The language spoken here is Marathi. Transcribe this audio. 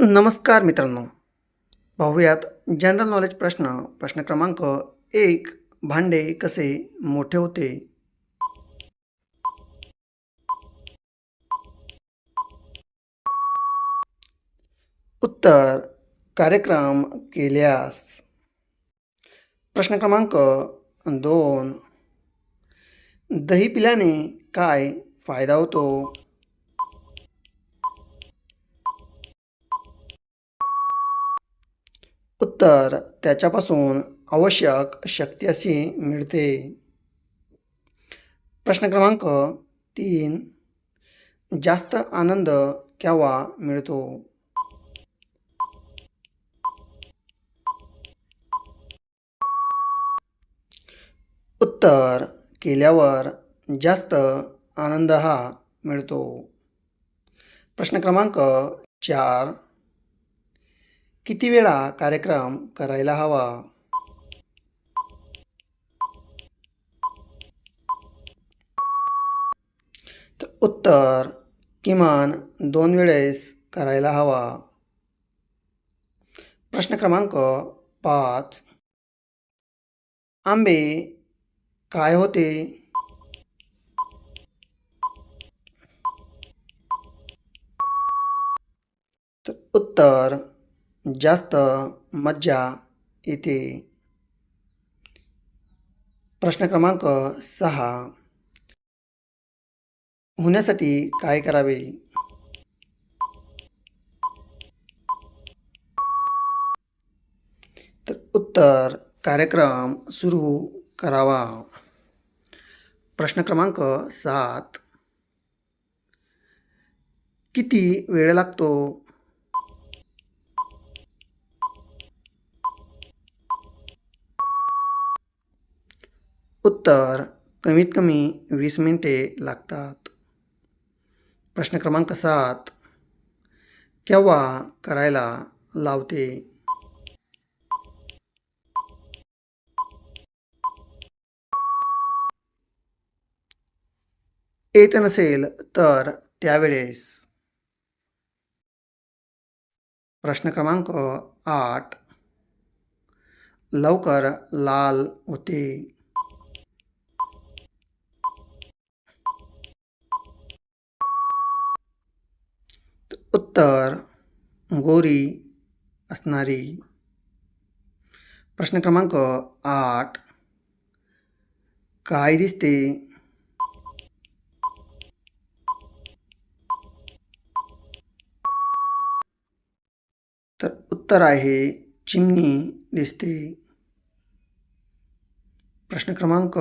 नमस्कार मित्रांनो. पाहूयात जनरल नॉलेज प्रश्न क्रमांक 1. भांडे कसे मोठे होते? उत्तर: कार्यक्रम केल्यास. प्रश्न क्रमांक 2. दही पिल्याने काय फायदा होतो? उत्तर: त्याच्यापासून आवश्यक शक्ती अशी मिळते. प्रश्न क्रमांक 3. जास्त आनंद केव्हा मिळतो? उत्तर: केल्यावर जास्त आनंद हा मिळतो. प्रश्न क्रमांक 4. किती वेळा कार्यक्रम करायला हवा? तर उत्तर: किमान 2 वेळेस करायला हवा. प्रश्न क्रमांक 5. आंबे काय होते? तर उत्तर: जास्त मज्जा येते. प्रश्न क्रमांक 6. होण्यासाठी काय करावे? तर उत्तर: कार्यक्रम सुरू करावा. प्रश्न क्रमांक 7. किती वेळ लागतो? उत्तर: कमीत कमी 20 मिनिटे लागतात. प्रश्न क्रमांक 7. केव्हा करायला लावते? येत नसेल तर त्यावेळेस. प्रश्न क्रमांक 8. लवकर लाल होते. उत्तर: गोरी असणारी. प्रश्न क्रमांक 8. काय दिसते? तर उत्तर आहे चिमणी दिसते. प्रश्न क्रमांक